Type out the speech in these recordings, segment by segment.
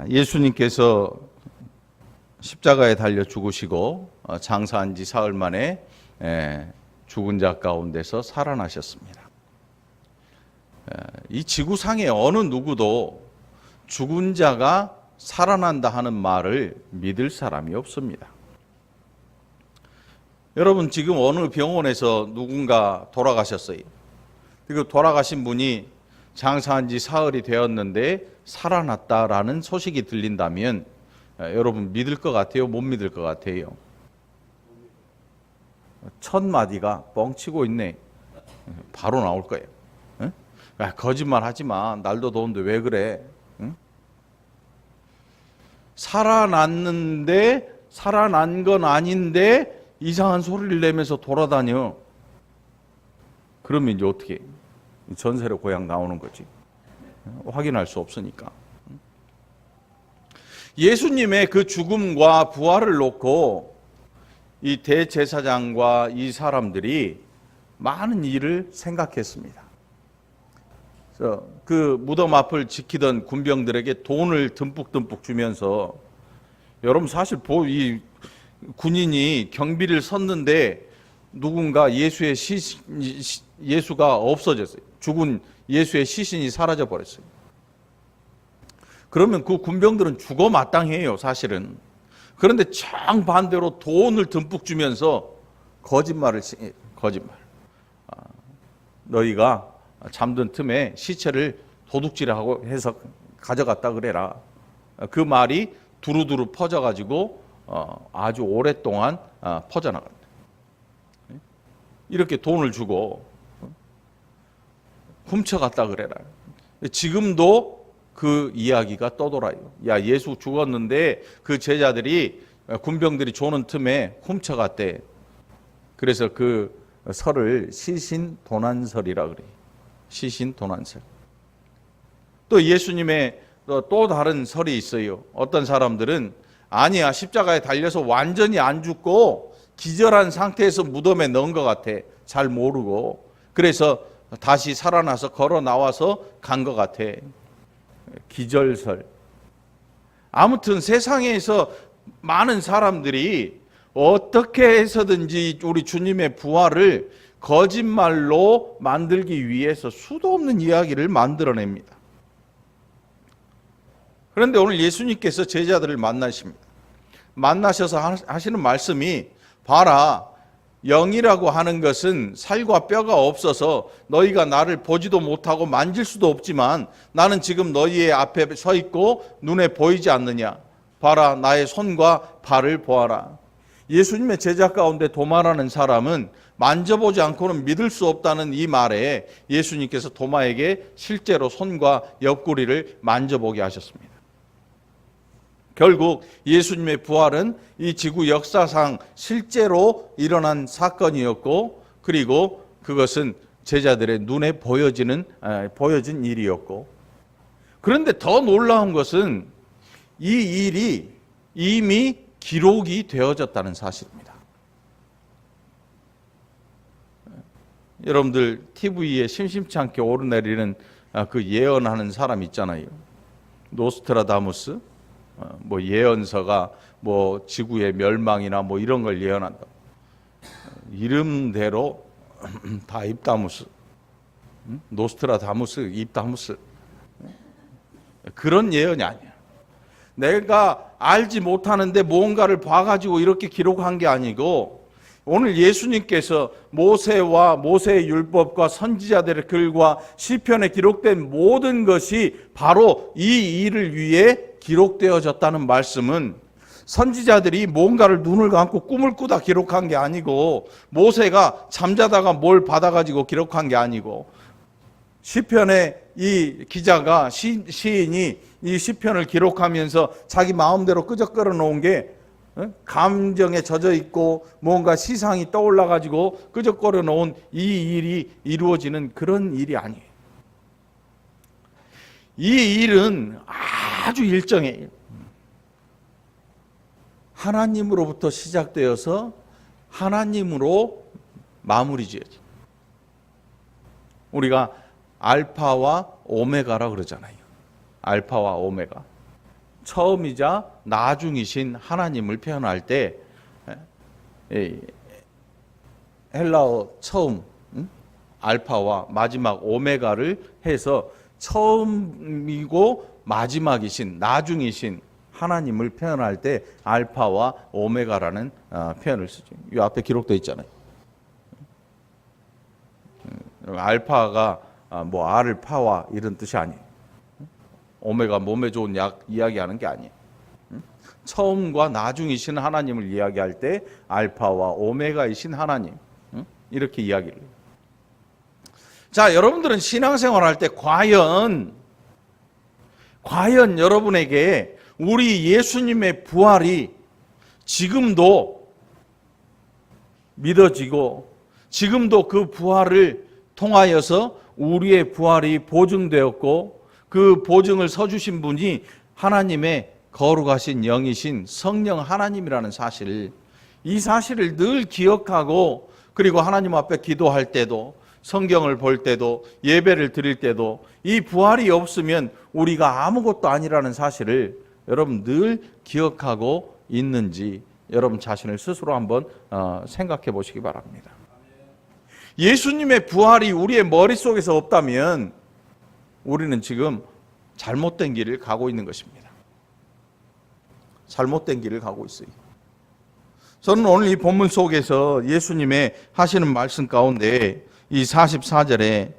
예수님께서 십자가에 달려 죽으시고 장사한 지 사흘 만에 죽은 자 가운데서 살아나셨습니다. 이 지구상의 어느 누구도 죽은 자가 살아난다 하는 말을 믿을 사람이 없습니다. 여러분, 지금 어느 병원에서 누군가 돌아가셨어요. 그리고 돌아가신 분이 장사한 지 사흘이 되었는데 살아났다라는 소식이 들린다면 여러분 믿을 것 같아요? 못 믿을 것 같아요? 첫 마디가 뻥치고 있네. 바로 나올 거예요. 응? 야, 거짓말 하지 마. 날도 더운데 왜 그래? 응? 살아났는데 살아난 건 아닌데 이상한 소리를 내면서 돌아다녀. 그러면 이제 어떻게? 전세로 고향 나오는 거지. 확인할 수 없으니까. 예수님의 그 죽음과 부활을 놓고 이 대제사장과 이 사람들이 많은 일을 생각했습니다. 그 무덤 앞을 지키던 군병들에게 돈을 듬뿍듬뿍 주면서, 여러분 사실 이 군인이 경비를 섰는데 누군가 예수가 없어졌어요. 죽은 예수의 시신이 사라져 버렸어요. 그러면 그 군병들은 죽어 마땅해요, 사실은. 그런데 정반대로 돈을 듬뿍 주면서 거짓말. 너희가 잠든 틈에 시체를 도둑질하고 해서 가져갔다 그래라. 그 말이 두루두루 퍼져가지고 아주 오랫동안 퍼져나갑니다. 이렇게 돈을 주고 훔쳐갔다 그래라. 지금도 그 이야기가 떠돌아요. 야, 예수 죽었는데 그 제자들이 군병들이 조는 틈에 훔쳐갔대. 그래서 그 설을 시신도난설이라 그래요. 시신도난설. 또 예수님의 또 다른 설이 있어요. 어떤 사람들은 아니야, 십자가에 달려서 완전히 안 죽고 기절한 상태에서 무덤에 넣은 것 같아. 잘 모르고. 그래서 다시 살아나서 걸어 나와서 간 것 같아. 기절설. 아무튼 세상에서 많은 사람들이 어떻게 해서든지 우리 주님의 부활을 거짓말로 만들기 위해서 수도 없는 이야기를 만들어냅니다. 그런데 오늘 예수님께서 제자들을 만나십니다. 만나셔서 하시는 말씀이, 봐라, 영이라고 하는 것은 살과 뼈가 없어서 너희가 나를 보지도 못하고 만질 수도 없지만 나는 지금 너희의 앞에 서 있고 눈에 보이지 않느냐. 봐라, 나의 손과 발을 보아라. 예수님의 제자 가운데 도마라는 사람은 만져보지 않고는 믿을 수 없다는 이 말에 예수님께서 도마에게 실제로 손과 옆구리를 만져보게 하셨습니다. 결국 예수님의 부활은 이 지구 역사상 실제로 일어난 사건이었고, 그리고 그것은 제자들의 눈에 보여진 일이었고, 그런데 더 놀라운 것은 이 일이 이미 기록이 되어졌다는 사실입니다. 여러분들 TV에 심심치 않게 오르내리는 그 예언하는 사람 있잖아요. 노스트라다무스. 뭐 예언서가 뭐 지구의 멸망이나 뭐 이런 걸 예언한다. 이름대로 다 입다무스, 노스트라다무스, 입다무스. 그런 예언이 아니야. 내가 알지 못하는데 뭔가를 봐가지고 이렇게 기록한 게 아니고, 오늘 예수님께서 모세와 모세의 율법과 선지자들의 글과 시편에 기록된 모든 것이 바로 이 일을 위해 기록되어졌다는 말씀은, 선지자들이 뭔가를 눈을 감고 꿈을 꾸다 기록한 게 아니고, 모세가 잠자다가 뭘 받아가지고 기록한 게 아니고, 시편의 이 기자가 시인이 이 시편을 기록하면서 자기 마음대로 끄적거려 놓은 게 감정에 젖어 있고 뭔가 시상이 떠올라 가지고 끄적거려 놓은 이 일이 이루어지는 그런 일이 아니에요. 이 일은 아주 일정해요. 하나님으로부터 시작되어서 하나님으로 마무리 지어져요. 우리가 알파와 오메가라 그러잖아요. 알파와 오메가. 처음이자 나중이신 하나님을 표현할 때 헬라어 처음, 알파와 마지막 오메가를 해서 처음이고 마지막이신 나중이신 하나님을 표현할 때 알파와 오메가라는 표현을 쓰죠. 이 앞에 기록되어 있잖아요. 알파가 뭐 알을 파와 이런 뜻이 아니에요. 오메가 몸에 좋은 약 이야기하는 게 아니에요. 처음과 나중이신 하나님을 이야기할 때 알파와 오메가이신 하나님, 이렇게 이야기를 해요. 자, 여러분들은 신앙생활 할 때 과연 여러분에게 우리 예수님의 부활이 지금도 믿어지고 지금도 그 부활을 통하여서 우리의 부활이 보증되었고 그 보증을 서주신 분이 하나님의 거룩하신 영이신 성령 하나님이라는 사실, 이 사실을 늘 기억하고 그리고 하나님 앞에 기도할 때도 성경을 볼 때도 예배를 드릴 때도 이 부활이 없으면 우리가 아무것도 아니라는 사실을 여러분 늘 기억하고 있는지 여러분 자신을 스스로 한번 생각해 보시기 바랍니다. 예수님의 부활이 우리의 머릿속에서 없다면 우리는 지금 잘못된 길을 가고 있는 것입니다. 잘못된 길을 가고 있어요. 저는 오늘 이 본문 속에서 예수님의 하시는 말씀 가운데 이 44절에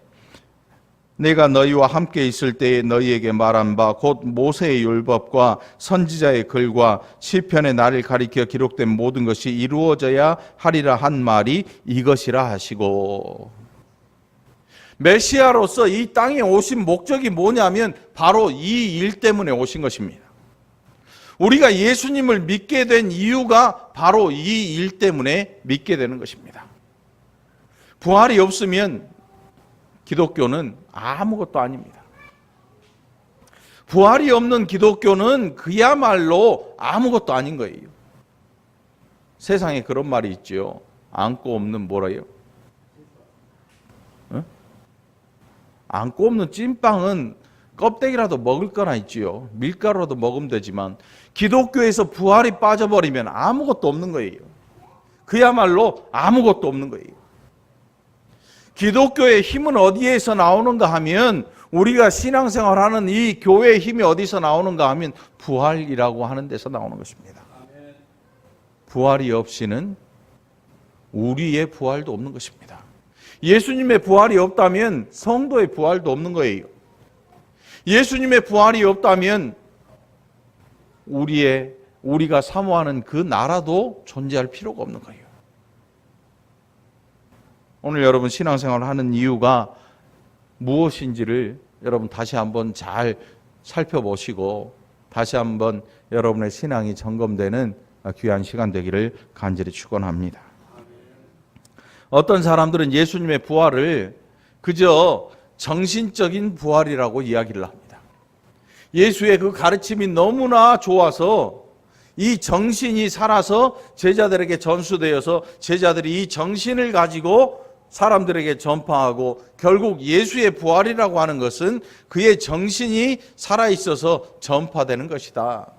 내가 너희와 함께 있을 때에 너희에게 말한 바 곧 모세의 율법과 선지자의 글과 시편의 나를 가리켜 기록된 모든 것이 이루어져야 하리라 한 말이 이것이라 하시고, 메시아로서 이 땅에 오신 목적이 뭐냐면 바로 이 일 때문에 오신 것입니다. 우리가 예수님을 믿게 된 이유가 바로 이 일 때문에 믿게 되는 것입니다. 부활이 없으면 기독교는 아무것도 아닙니다. 부활이 없는 기독교는 그야말로 아무것도 아닌 거예요. 세상에 그런 말이 있죠. 안고 없는 뭐라요? 안고 없는 찐빵은 껍데기라도 먹을 거나 있지요. 밀가루라도 먹으면 되지만 기독교에서 부활이 빠져버리면 아무것도 없는 거예요. 그야말로 아무것도 없는 거예요. 기독교의 힘은 어디에서 나오는가 하면, 우리가 신앙생활하는 이 교회의 힘이 어디서 나오는가 하면 부활이라고 하는 데서 나오는 것입니다. 부활이 없이는 우리의 부활도 없는 것입니다. 예수님의 부활이 없다면 성도의 부활도 없는 거예요. 예수님의 부활이 없다면 우리가 사모하는 그 나라도 존재할 필요가 없는 거예요. 오늘 여러분 신앙생활을 하는 이유가 무엇인지를 여러분 다시 한번 잘 살펴보시고 다시 한번 여러분의 신앙이 점검되는 귀한 시간 되기를 간절히 축원합니다. 어떤 사람들은 예수님의 부활을 그저 정신적인 부활이라고 이야기를 합니다. 예수의 그 가르침이 너무나 좋아서 이 정신이 살아서 제자들에게 전수되어서 제자들이 이 정신을 가지고 사람들에게 전파하고, 결국 예수의 부활이라고 하는 것은 그의 정신이 살아있어서 전파되는 것이다.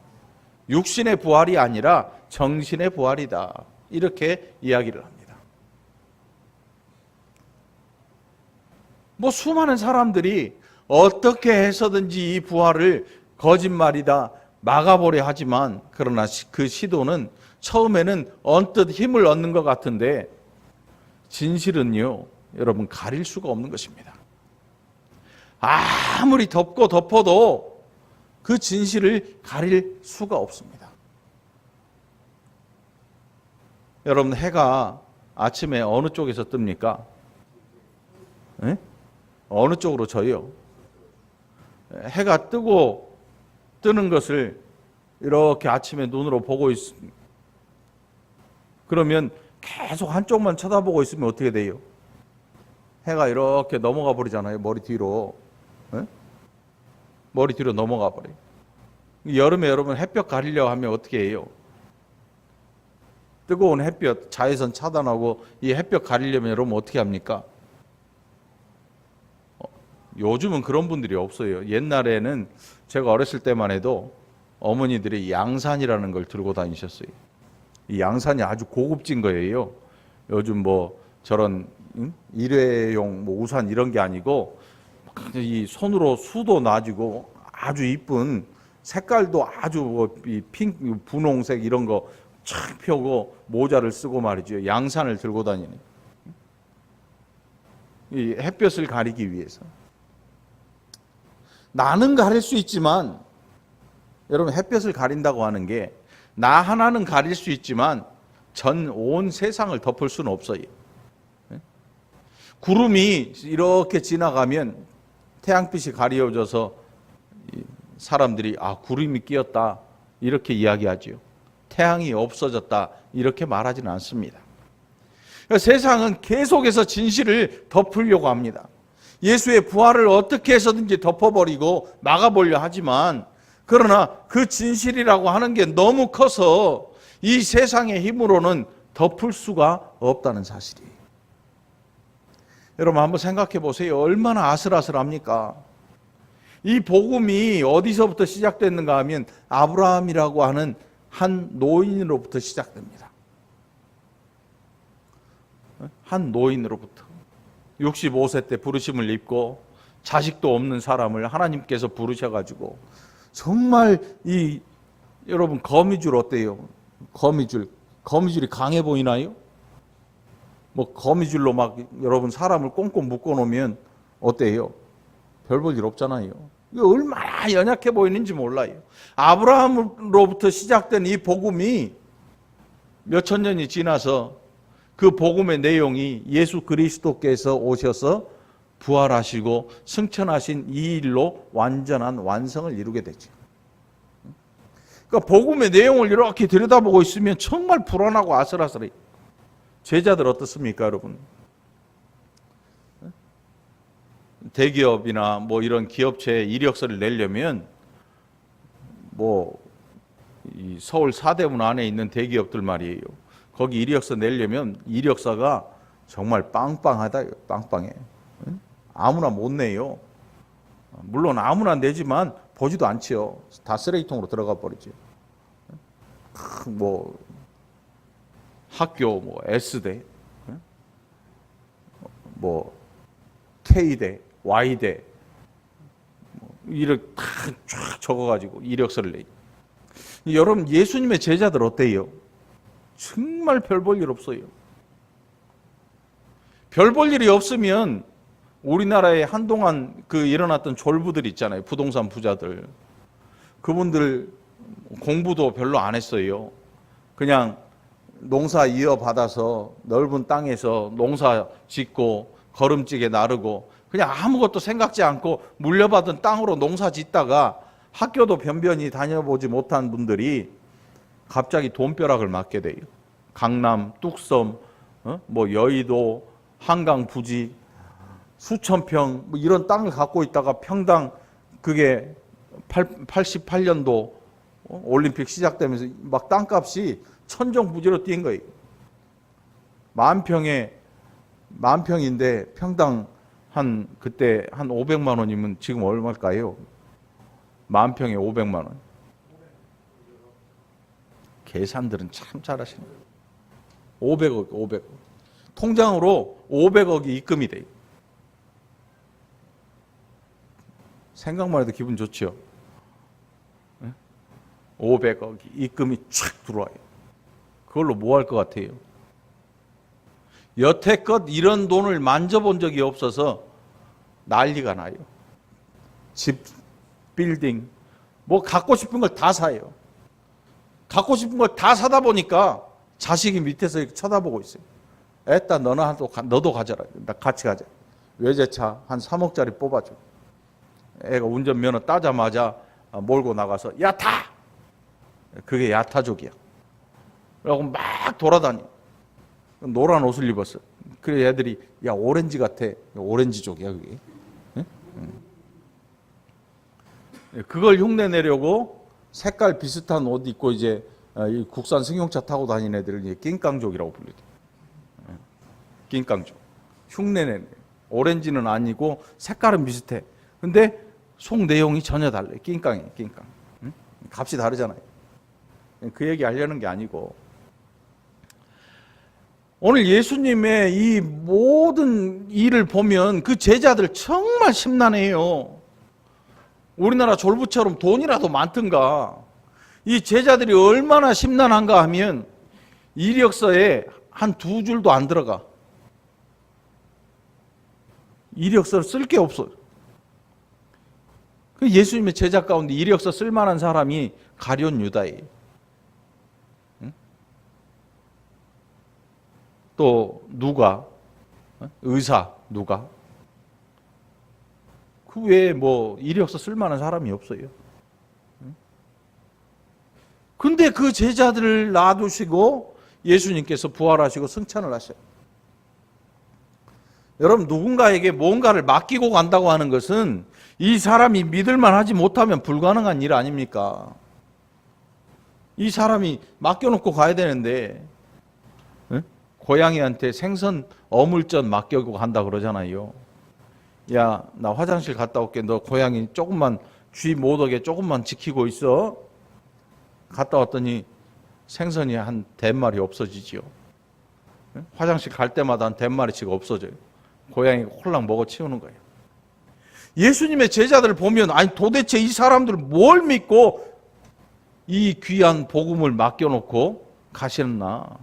육신의 부활이 아니라 정신의 부활이다. 이렇게 이야기를 합니다. 수많은 사람들이 어떻게 해서든지 이 부활을 거짓말이다 막아보려 하지만, 그러나 그 시도는 처음에는 언뜻 힘을 얻는 것 같은데 진실은요, 여러분 가릴 수가 없는 것입니다. 아무리 덮고 덮어도 그 진실을 가릴 수가 없습니다. 여러분, 해가 아침에 어느 쪽에서 뜹니까? 네? 어느 쪽으로 져요? 해가 뜨는 것을 이렇게 아침에 눈으로 보고 있습니다. 그러면 계속 한쪽만 쳐다보고 있으면 어떻게 돼요? 해가 이렇게 넘어가 버리잖아요. 머리 뒤로. 네? 머리 뒤로 넘어가 버려요. 여름에 여러분 햇볕 가리려고 하면 어떻게 해요? 뜨거운 햇볕, 자외선 차단하고 이 햇볕 가리려면 여러분 어떻게 합니까? 요즘은 그런 분들이 없어요. 옛날에는 제가 어렸을 때만 해도 어머니들이 양산이라는 걸 들고 다니셨어요. 이 양산이 아주 고급진 거예요. 요즘 뭐 저런 일회용 뭐 우산 이런 게 아니고 이 손으로 수도 놔주고 아주 이쁜 색깔도 아주 분홍색 이런 거 촥 펴고 모자를 쓰고 말이죠. 양산을 들고 다니는 이 햇볕을 가리기 위해서. 나는 가릴 수 있지만 여러분 햇볕을 가린다고 하는 게 나 하나는 가릴 수 있지만 전 온 세상을 덮을 수는 없어요. 구름이 이렇게 지나가면 태양빛이 가려져서 사람들이 구름이 끼었다 이렇게 이야기하죠. 태양이 없어졌다 이렇게 말하지는 않습니다. 세상은 계속해서 진실을 덮으려고 합니다. 예수의 부활을 어떻게 해서든지 덮어버리고 막아보려 하지만 그러나 그 진실이라고 하는 게 너무 커서 이 세상의 힘으로는 덮을 수가 없다는 사실이에요. 여러분 한번 생각해 보세요. 얼마나 아슬아슬합니까? 이 복음이 어디서부터 시작됐는가 하면 아브라함이라고 하는 한 노인으로부터 시작됩니다. 한 노인으로부터 65세 때 부르심을 입고 자식도 없는 사람을 하나님께서 부르셔가지고 정말 여러분 거미줄 어때요? 거미줄이 강해 보이나요? 뭐 거미줄로 막 여러분 사람을 꽁꽁 묶어 놓으면 어때요? 별 볼 일 없잖아요. 이거 얼마나 연약해 보이는지 몰라요. 아브라함으로부터 시작된 이 복음이 몇천 년이 지나서 그 복음의 내용이 예수 그리스도께서 오셔서 부활하시고 승천하신 이 일로 완전한 완성을 이루게 되죠. 그러니까 복음의 내용을 이렇게 들여다보고 있으면 정말 불안하고 아슬아슬해요. 제자들 어떻습니까, 여러분? 대기업이나 뭐 이런 기업체에 이력서를 내려면 뭐 이 서울 사대문 안에 있는 대기업들 말이에요. 거기 이력서 내려면 이력서가 정말 빵빵하다, 빵빵해. 아무나 못 내요. 물론 아무나 내지만 보지도 않지요. 다 쓰레기통으로 들어가 버리죠. 뭐 학교 뭐 S대, 뭐 K대, Y대 이렇게 쫙 적어가지고 이력서를 내요. 여러분 예수님의 제자들 어때요? 정말 별 볼 일 없어요. 별 볼 일이 없으면 우리나라에 한동안 일어났던 졸부들 있잖아요. 부동산 부자들. 그분들 공부도 별로 안 했어요. 그냥 농사 이어받아서 넓은 땅에서 농사 짓고 거름지게 나르고 그냥 아무것도 생각지 않고 물려받은 땅으로 농사 짓다가 학교도 변변히 다녀보지 못한 분들이 갑자기 돈벼락을 맞게 돼요. 강남, 뚝섬, 뭐 여의도, 한강 부지 수천 평 뭐 이런 땅을 갖고 있다가 평당 그게 88년도 올림픽 시작되면서 막 땅값이 천정부지로 뛴 거예요. 만 평인데 평당 그때 한 500만 원이면 지금 얼마일까요? 만 평에 500만 원. 계산들은 참 잘하시네요. 500억. 통장으로 500억이 입금이 돼요. 생각만 해도 기분 좋죠? 500억이 입금이 촥 들어와요. 그걸로 뭐 할 것 같아요? 여태껏 이런 돈을 만져본 적이 없어서 난리가 나요. 집, 빌딩, 뭐 갖고 싶은 걸 다 사요. 갖고 싶은 걸 다 사다 보니까 자식이 밑에서 이렇게 쳐다보고 있어요. 애따 너도 가져라. 나 같이 가자. 외제차 한 3억짜리 뽑아줘. 애가 운전면허 따자마자 몰고 나가서 야 타! 그게 야타족이야. 그러고 막 돌아다니. 노란 옷을 입었어. 그래 애들이 야 오렌지 같아. 오렌지족이야 그게. 응? 그걸 흉내 내려고 색깔 비슷한 옷 입고 이제 국산 승용차 타고 다니는 애들을 이제 낑깡족이라고 불러요. 낑깡족. 흉내내네. 오렌지는 아니고 색깔은 비슷해. 근데 속 내용이 전혀 달라요. 낑깡이에요. 낑깡. 값이 다르잖아요. 그 얘기 하려는 게 아니고, 오늘 예수님의 이 모든 일을 보면 그 제자들 정말 심란해요. 우리나라 졸부처럼 돈이라도 많든가. 이 제자들이 얼마나 심란한가 하면 이력서에 한 2줄도 안 들어가. 이력서를 쓸 게 없어요. 예수님의 제자 가운데 이력서 쓸만한 사람이 가룟 유다예요. 또 누가? 의사 누가? 그 외에 뭐 이력서 쓸만한 사람이 없어요. 근데 그 제자들을 놔두시고 예수님께서 부활하시고 승천을 하셔요. 여러분, 누군가에게 뭔가를 맡기고 간다고 하는 것은 이 사람이 믿을만 하지 못하면 불가능한 일 아닙니까? 이 사람이 맡겨놓고 가야 되는데, 고양이한테 생선 어물전 맡기고 간다 그러잖아요. 야, 나 화장실 갔다 올게. 너 고양이 조금만 쥐 못 오게 조금만 지키고 있어. 갔다 왔더니 생선이 한 100마리 없어지지요. 화장실 갈 때마다 한 100마리씩 없어져요. 고양이가 홀랑 먹어 치우는 거예요. 예수님의 제자들을 보면, 아니 도대체 이 사람들 뭘 믿고 이 귀한 복음을 맡겨놓고 가시나?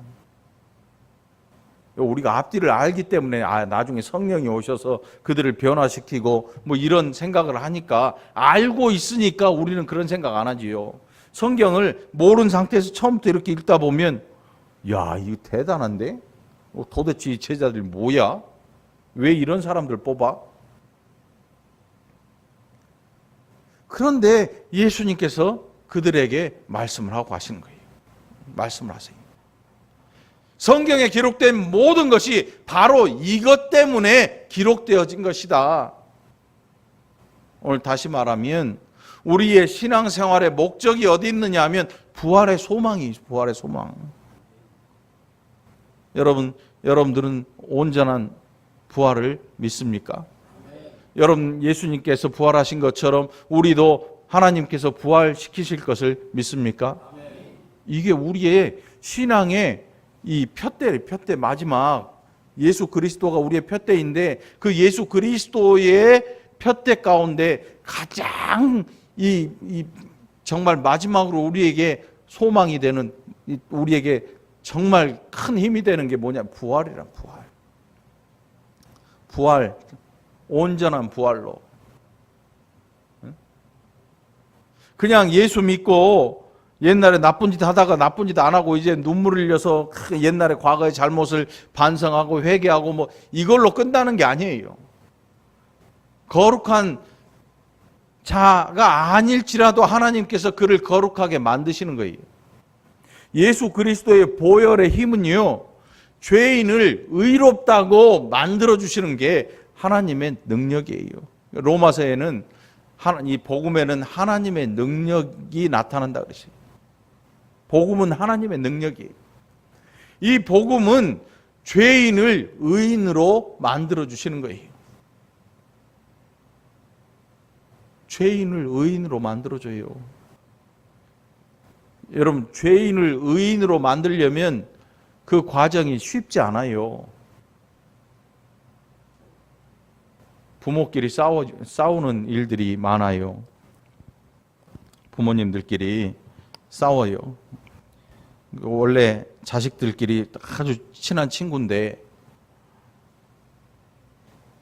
우리가 앞뒤를 알기 때문에 나중에 성령이 오셔서 그들을 변화시키고 뭐 이런 생각을 하니까, 알고 있으니까 우리는 그런 생각 안 하지요. 성경을 모르는 상태에서 처음부터 이렇게 읽다 보면, 야, 이거 대단한데? 도대체 이 제자들이 뭐야? 왜 이런 사람들 뽑아? 그런데 예수님께서 그들에게 말씀을 하고 하시는 거예요. 말씀을 하세요. 성경에 기록된 모든 것이 바로 이것 때문에 기록되어진 것이다. 오늘 다시 말하면 우리의 신앙생활의 목적이 어디 있느냐 하면 부활의 소망이, 부활의 소망. 여러분들은 온전한 부활을 믿습니까? 여러분, 예수님께서 부활하신 것처럼 우리도 하나님께서 부활시키실 것을 믿습니까? 이게 우리의 신앙의 이 표대 마지막, 예수 그리스도가 우리의 표대인데, 그 예수 그리스도의 표대 가운데 가장 정말 마지막으로 우리에게 소망이 되는, 우리에게 정말 큰 힘이 되는 게 뭐냐? 부활이란, 부활, 온전한 부활로. 그냥 예수 믿고 옛날에 나쁜 짓 하다가 나쁜 짓 안 하고 이제 눈물을 흘려서 옛날에 과거의 잘못을 반성하고 회개하고 뭐 이걸로 끝나는 게 아니에요. 거룩한 자가 아닐지라도 하나님께서 그를 거룩하게 만드시는 거예요. 예수 그리스도의 보혈의 힘은요, 죄인을 의롭다고 만들어주시는 게 하나님의 능력이에요. 로마서에는 이 복음에는 하나님의 능력이 나타난다 그러죠. 복음은 하나님의 능력이에요. 이 복음은 죄인을 의인으로 만들어주시는 거예요. 죄인을 의인으로 만들어줘요. 여러분, 죄인을 의인으로 만들려면 그 과정이 쉽지 않아요. 부모끼리 싸우는 일들이 많아요. 부모님들끼리 싸워요. 원래 자식들끼리 아주 친한 친구인데,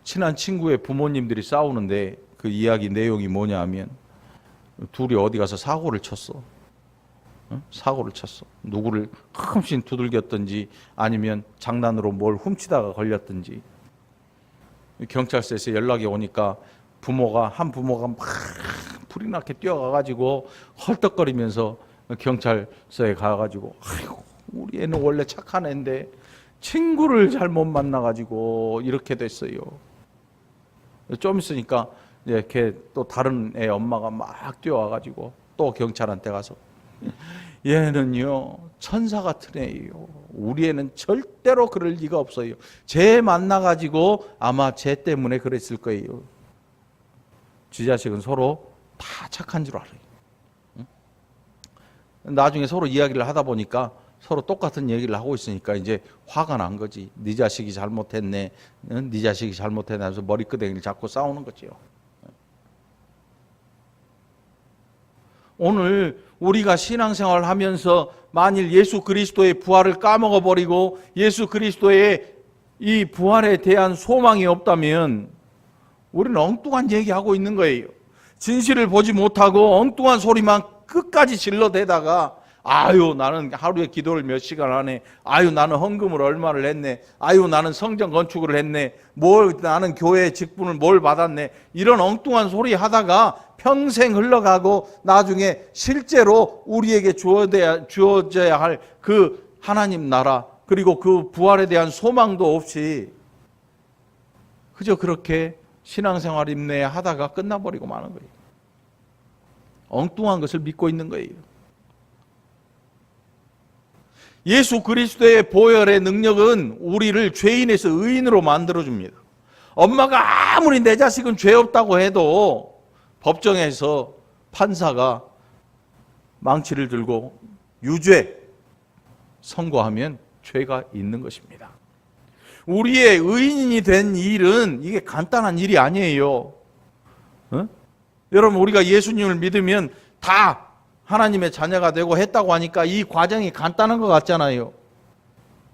친한 친구의 부모님들이 싸우는데 그 이야기 내용이 뭐냐 하면, 둘이 어디 가서 사고를 쳤어. 사고를 쳤어. 누구를 흠씬 두들겼든지 아니면 장난으로 뭘 훔치다가 걸렸든지. 경찰서에서 연락이 오니까 한 부모가 막 불이 나게 뛰어가가지고 헐떡거리면서 경찰서에 가가지고, 아이고, 우리 애는 원래 착한 애인데 친구를 잘못 만나가지고 이렇게 됐어요. 좀 있으니까 이제 걔 또 다른 애 엄마가 막 뛰어와가지고 또 경찰한테 가서, 얘는요 천사 같은 애예요. 우리 애는 절대로 그럴 리가 없어요. 쟤 만나가지고 아마 쟤 때문에 그랬을 거예요. 지 자식은 서로 다 착한 줄 알아요. 나중에 서로 이야기를 하다 보니까 서로 똑같은 얘기를 하고 있으니까 이제 화가 난 거지. 네 자식이 잘못했네. 네 자식이 잘못했네 하면서 머리끄댕이를 잡고 싸우는 거지요. 오늘 우리가 신앙생활을 하면서 만일 예수 그리스도의 부활을 까먹어 버리고 예수 그리스도의 이 부활에 대한 소망이 없다면 우리는 엉뚱한 얘기하고 있는 거예요. 진실을 보지 못하고 엉뚱한 소리만 끝까지 질러대다가 아유 나는 하루에 기도를 몇 시간 하네. 아유 나는 헌금을 얼마를 했네. 아유 나는 성전 건축을 했네. 나는 교회 직분을 뭘 받았네. 이런 엉뚱한 소리 하다가 평생 흘러가고 나중에 실제로 우리에게 주어져야 할 그 하나님 나라 그리고 그 부활에 대한 소망도 없이 그저 그렇게 신앙생활 인내하다가 끝나버리고 마는 거예요. 엉뚱한 것을 믿고 있는 거예요. 예수 그리스도의 보혈의 능력은 우리를 죄인에서 의인으로 만들어줍니다. 엄마가 아무리 내 자식은 죄 없다고 해도 법정에서 판사가 망치를 들고 유죄 선고하면 죄가 있는 것입니다. 우리의 의인이 된 일은 이게 간단한 일이 아니에요. 여러분 우리가 예수님을 믿으면 다 하나님의 자녀가 되고 했다고 하니까 이 과정이 간단한 것 같잖아요.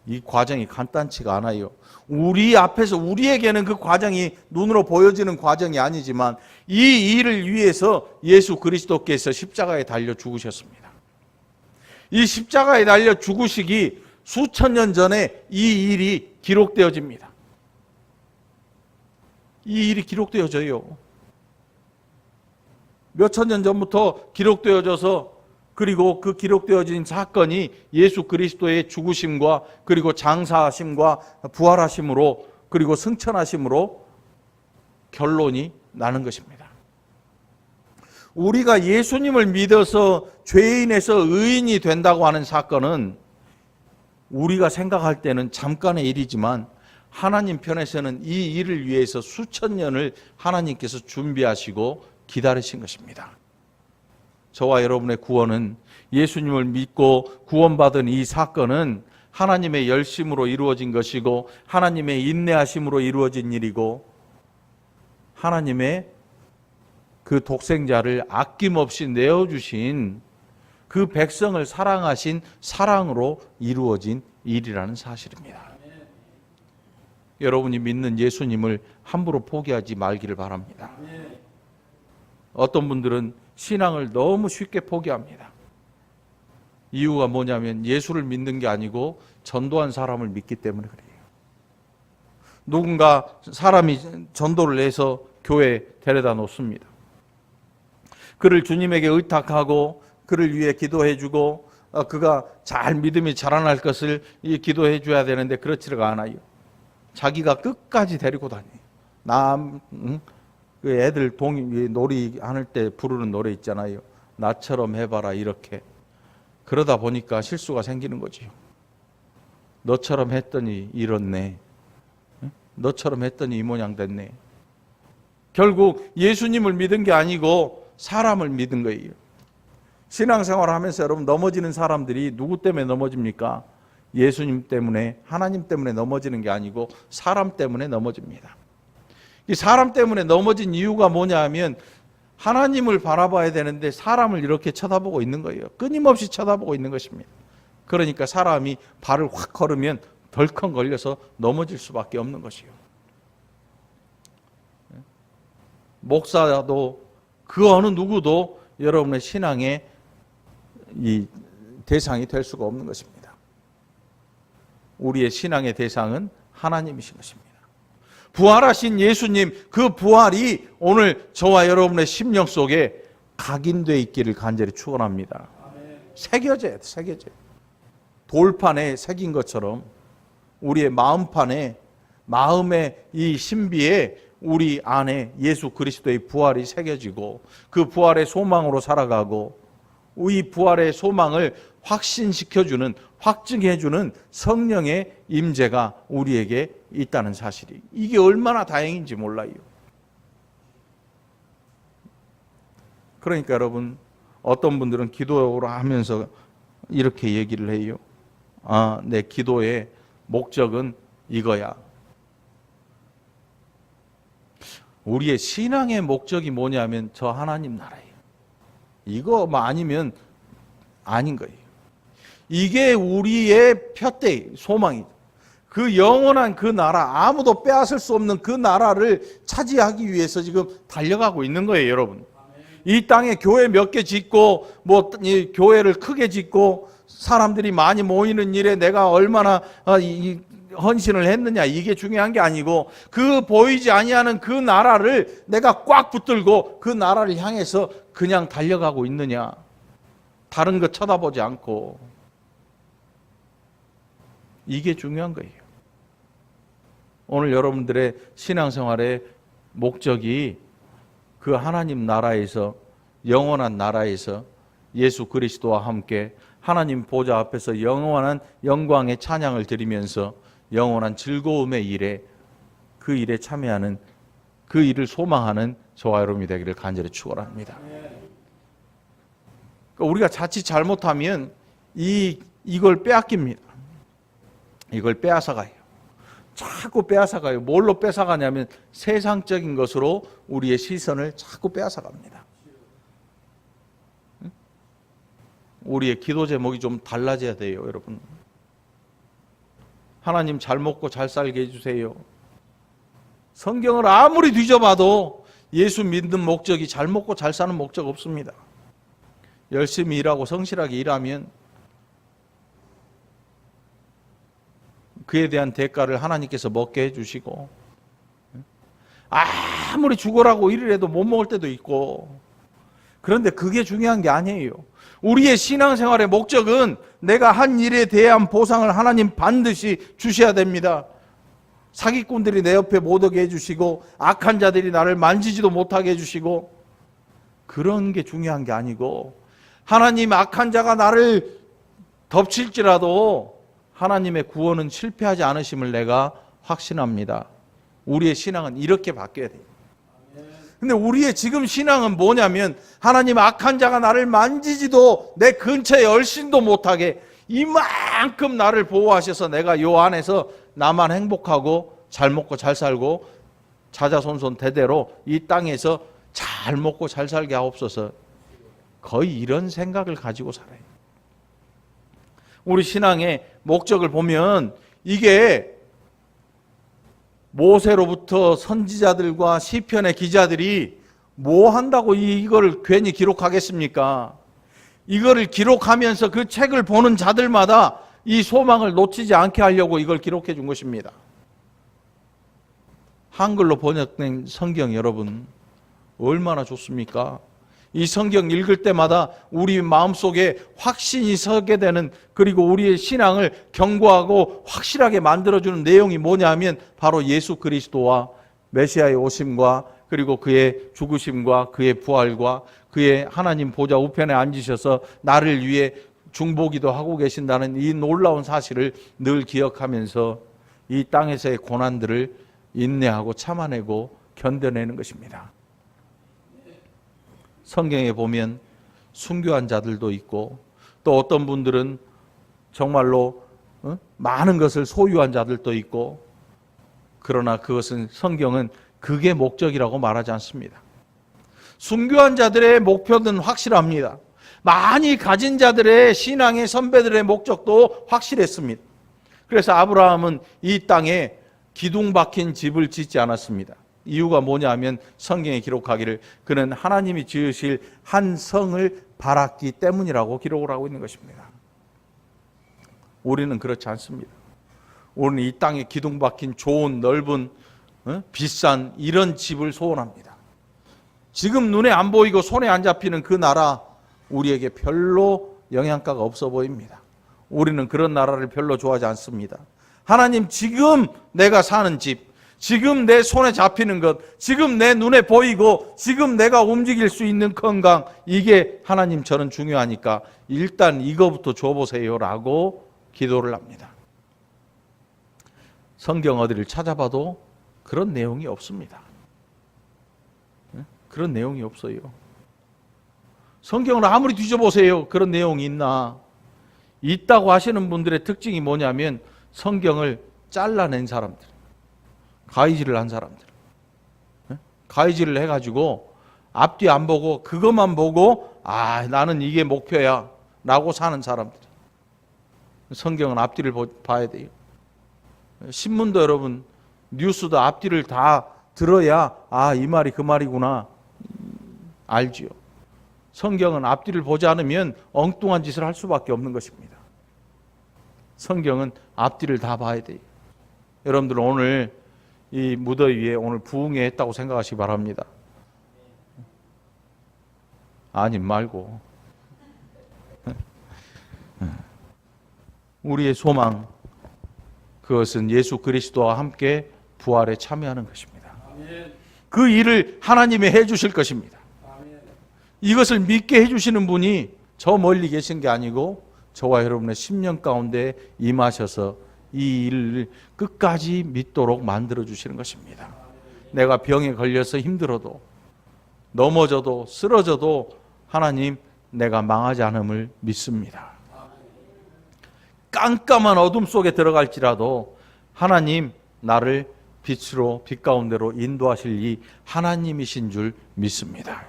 이 과정이 간단치가 않아요. 우리 앞에서 우리에게는 그 과정이 눈으로 보여지는 과정이 아니지만 이 일을 위해서 예수 그리스도께서 십자가에 달려 죽으셨습니다. 이 십자가에 달려 죽으시기 수천 년 전에 이 일이 기록되어집니다. 이 일이 기록되어져요. 몇천 년 전부터 기록되어져서 그리고 그 기록되어진 사건이 예수 그리스도의 죽으심과 그리고 장사하심과 부활하심으로 그리고 승천하심으로 결론이 나는 것입니다. 우리가 예수님을 믿어서 죄인에서 의인이 된다고 하는 사건은 우리가 생각할 때는 잠깐의 일이지만 하나님 편에서는 이 일을 위해서 수천 년을 하나님께서 준비하시고 기다리신 것입니다. 저와 여러분의 구원은 예수님을 믿고 구원받은 이 사건은 하나님의 열심으로 이루어진 것이고 하나님의 인내하심으로 이루어진 일이고 하나님의 그 독생자를 아낌없이 내어주신 그 백성을 사랑하신 사랑으로 이루어진 일이라는 사실입니다. 여러분이 믿는 예수님을 함부로 포기하지 말기를 바랍니다. 어떤 분들은 신앙을 너무 쉽게 포기합니다. 이유가 뭐냐면 예수를 믿는 게 아니고 전도한 사람을 믿기 때문에 그래요. 누군가 사람이 전도를 해서 교회에 데려다 놓습니다. 그를 주님에게 의탁하고 그를 위해 기도해주고 그가 잘 믿음이 자라날 것을 기도해 줘야 되는데 그렇지가 않아요. 자기가 끝까지 데리고 다녀요. 그 애들 놀이 하는 때 부르는 노래 있잖아요. 나처럼 해봐라 이렇게. 그러다 보니까 실수가 생기는 거지요. 너처럼 했더니 이렇네. 너처럼 했더니 이 모양 됐네. 결국 예수님을 믿은 게 아니고 사람을 믿은 거예요. 신앙생활을 하면서 여러분 넘어지는 사람들이 누구 때문에 넘어집니까? 예수님 때문에 하나님 때문에 넘어지는 게 아니고 사람 때문에 넘어집니다. 이 사람 때문에 넘어진 이유가 뭐냐 하면 하나님을 바라봐야 되는데 사람을 이렇게 쳐다보고 있는 거예요. 끊임없이 쳐다보고 있는 것입니다. 그러니까 사람이 발을 확 걸으면 덜컹 걸려서 넘어질 수밖에 없는 것이요. 목사도 그 어느 누구도 여러분의 신앙의 이 대상이 될 수가 없는 것입니다. 우리의 신앙의 대상은 하나님이신 것입니다. 부활하신 예수님, 그 부활이 오늘 저와 여러분의 심령 속에 각인되어 있기를 간절히 축원합니다. 새겨져야 돼, 새겨져요. 돌판에 새긴 것처럼 우리의 마음판에, 마음의 이 신비에 우리 안에 예수 그리스도의 부활이 새겨지고 그 부활의 소망으로 살아가고 이 부활의 소망을 확신시켜주는, 확증해주는 성령의 임재가 우리에게 있다는 사실이, 이게 얼마나 다행인지 몰라요. 그러니까 여러분, 어떤 분들은 기도를 하면서 이렇게 얘기를 해요. 내 기도의 목적은 이거야. 우리의 신앙의 목적이 뭐냐면 저 하나님 나라예요. 이거 아니면 아닌 거예요. 이게 우리의 표대, 소망이죠. 그 영원한 그 나라, 아무도 빼앗을 수 없는 그 나라를 차지하기 위해서 지금 달려가고 있는 거예요, 여러분. 이 땅에 교회 몇 개 짓고, 이 교회를 크게 짓고, 사람들이 많이 모이는 일에 내가 얼마나 헌신을 했느냐, 이게 중요한 게 아니고, 그 보이지 아니하는 그 나라를 내가 꽉 붙들고 그 나라를 향해서 그냥 달려가고 있느냐. 다른 거 쳐다보지 않고. 이게 중요한 거예요. 오늘 여러분들의 신앙생활의 목적이 그 하나님 나라에서, 영원한 나라에서 예수 그리스도와 함께 하나님 보좌 앞에서 영원한 영광의 찬양을 드리면서 영원한 즐거움의 일에, 그 일에 참여하는, 그 일을 소망하는 저와 여러분이 되기를 간절히 축원합니다. 우리가 자칫 잘못하면 이걸 빼앗깁니다. 이걸 빼앗아가요. 자꾸 빼앗아가요. 뭘로 뺏어가냐면 세상적인 것으로 우리의 시선을 자꾸 빼앗아갑니다. 우리의 기도 제목이 좀 달라져야 돼요, 여러분. 하나님 잘 먹고 잘 살게 해주세요. 성경을 아무리 뒤져봐도 예수 믿는 목적이 잘 먹고 잘 사는 목적 없습니다. 열심히 일하고 성실하게 일하면 그에 대한 대가를 하나님께서 먹게 해주시고, 아무리 죽으라고 일을 해도 못 먹을 때도 있고, 그런데 그게 중요한 게 아니에요. 우리의 신앙생활의 목적은 내가 한 일에 대한 보상을 하나님 반드시 주셔야 됩니다. 사기꾼들이 내 옆에 못 오게 해주시고, 악한 자들이 나를 만지지도 못하게 해주시고, 그런 게 중요한 게 아니고, 하나님 악한 자가 나를 덮칠지라도 하나님의 구원은 실패하지 않으심을 내가 확신합니다. 우리의 신앙은 이렇게 바뀌어야 돼요. 근데 우리의 지금 신앙은 뭐냐면, 하나님 악한 자가 나를 만지지도 내 근처에 얼씬도 못하게 이만큼 나를 보호하셔서 내가 요 안에서 나만 행복하고 잘 먹고 잘 살고 자자손손 대대로 이 땅에서 잘 먹고 잘 살게 하옵소서. 거의 이런 생각을 가지고 살아요. 우리 신앙의 목적을 보면 이게 모세로부터 선지자들과 시편의 기자들이 뭐 한다고 이거를 괜히 기록하겠습니까? 이거를 기록하면서 그 책을 보는 자들마다 이 소망을 놓치지 않게 하려고 이걸 기록해 준 것입니다. 한글로 번역된 성경 여러분 얼마나 좋습니까? 이 성경 읽을 때마다 우리 마음속에 확신이 서게 되는, 그리고 우리의 신앙을 견고하고 확실하게 만들어주는 내용이 뭐냐면 바로 예수 그리스도와 메시아의 오심과 그리고 그의 죽으심과 그의 부활과 그의 하나님 보좌 우편에 앉으셔서 나를 위해 중보기도 하고 계신다는 이 놀라운 사실을 늘 기억하면서 이 땅에서의 고난들을 인내하고 참아내고 견뎌내는 것입니다. 성경에 보면 순교한 자들도 있고, 또 어떤 분들은 정말로 많은 것을 소유한 자들도 있고, 그러나 그것은, 성경은 그게 목적이라고 말하지 않습니다. 순교한 자들의 목표는 확실합니다. 많이 가진 자들의 신앙의 선배들의 목적도 확실했습니다. 그래서 아브라함은 이 땅에 기둥 박힌 집을 짓지 않았습니다. 이유가 뭐냐면 성경에 기록하기를 그는 하나님이 지으실 한 성을 바랐기 때문이라고 기록을 하고 있는 것입니다. 우리는 그렇지 않습니다. 우리는 이 땅에 기둥 박힌 좋은 넓은 비싼 이런 집을 소원합니다. 지금 눈에 안 보이고 손에 안 잡히는 그 나라, 우리에게 별로 영향가가 없어 보입니다. 우리는 그런 나라를 별로 좋아하지 않습니다. 하나님, 지금 내가 사는 집, 지금 내 손에 잡히는 것, 지금 내 눈에 보이고 지금 내가 움직일 수 있는 건강, 이게 하나님 저는 중요하니까 일단 이거부터 줘보세요 라고 기도를 합니다. 성경 어디를 찾아봐도 그런 내용이 없습니다. 그런 내용이 없어요. 성경을 아무리 뒤져보세요. 그런 내용이 있나? 있다고 하시는 분들의 특징이 뭐냐면 성경을 잘라낸 사람들, 가위질을 한 사람들, 가위질을 해가지고 앞뒤 안 보고 그것만 보고 나는 이게 목표야 라고 사는 사람들. 성경은 앞뒤를 봐야 돼요. 신문도 여러분, 뉴스도 앞뒤를 다 들어야 이 말이 그 말이구나 알지요. 성경은 앞뒤를 보지 않으면 엉뚱한 짓을 할 수밖에 없는 것입니다. 성경은 앞뒤를 다 봐야 돼요. 여러분들 오늘 이 무더위에 오늘 부흥회 했다고 생각하시기 바랍니다. 아니 말고 우리의 소망, 그것은 예수 그리스도와 함께 부활에 참여하는 것입니다. 그 일을 하나님이 해주실 것입니다. 이것을 믿게 해주시는 분이 저 멀리 계신 게 아니고 저와 여러분의 10년 가운데 임하셔서 이 일을 끝까지 믿도록 만들어 주시는 것입니다. 내가 병에 걸려서 힘들어도 넘어져도 쓰러져도 하나님 내가 망하지 않음을 믿습니다. 깜깜한 어둠 속에 들어갈지라도 하나님 나를 빛으로 빛 가운데로 인도하실 이 하나님이신 줄 믿습니다.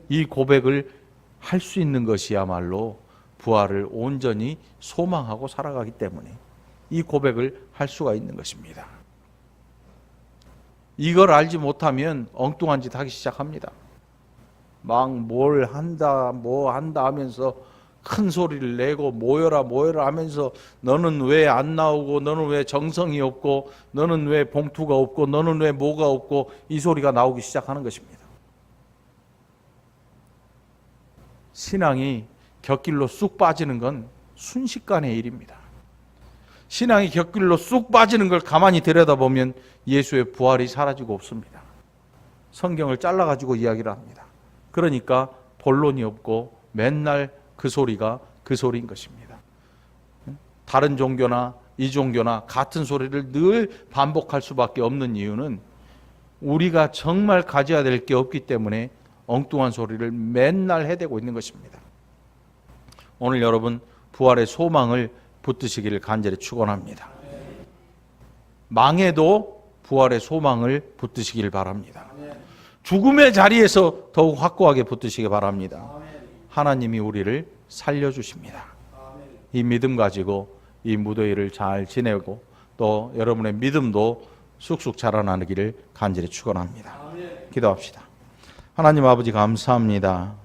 이 고백을 할 수 있는 것이야말로 부활을 온전히 소망하고 살아가기 때문에 이 고백을 할 수가 있는 것입니다. 이걸 알지 못하면 엉뚱한 짓 하기 시작합니다. 막 뭘 한다 뭐 한다 하면서 큰 소리를 내고 모여라 하면서 너는 왜 안 나오고 너는 왜 정성이 없고 너는 왜 봉투가 없고 너는 왜 뭐가 없고 이 소리가 나오기 시작하는 것입니다. 신앙이 곁길로 쑥 빠지는 건 순식간의 일입니다. 신앙이 곁길로 쑥 빠지는 걸 가만히 들여다보면 예수의 부활이 사라지고 없습니다. 성경을 잘라가지고 이야기를 합니다. 그러니까 본론이 없고 맨날 그 소리가 그 소리인 것입니다. 다른 종교나 이 종교나 같은 소리를 늘 반복할 수밖에 없는 이유는 우리가 정말 가져야 될 게 없기 때문에 엉뚱한 소리를 맨날 해대고 있는 것입니다. 오늘 여러분 부활의 소망을 붙드시기를 간절히 축원합니다. 망해도 부활의 소망을 붙드시기를 바랍니다. 죽음의 자리에서 더욱 확고하게 붙드시기 바랍니다. 하나님이 우리를 살려주십니다. 이 믿음 가지고 이 무더위를 잘 지내고 또 여러분의 믿음도 쑥쑥 자라나기를 간절히 축원합니다. 기도합시다. 하나님 아버지 감사합니다.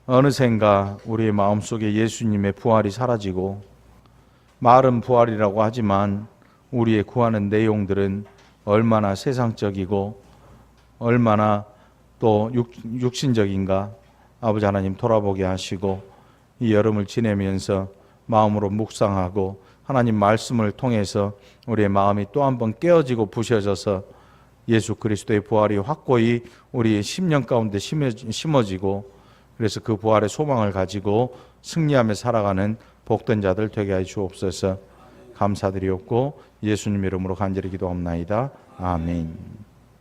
어느샌가 우리의 마음속에 예수님의 부활이 사라지고 말은 부활이라고 하지만 우리의 구하는 내용들은 얼마나 세상적이고 얼마나 또 육신적인가 아버지 하나님 돌아보게 하시고 이 여름을 지내면서 마음으로 묵상하고 하나님 말씀을 통해서 우리의 마음이 또 한 번 깨어지고 부셔져서 예수 그리스도의 부활이 확고히 우리의 심령 가운데 심어지고 그래서 그 부활의 소망을 가지고 승리하며 살아가는 복된 자들 되게 하여 주옵소서. 감사드리옵고 예수님 이름으로 간절히 기도합나이다. 아멘.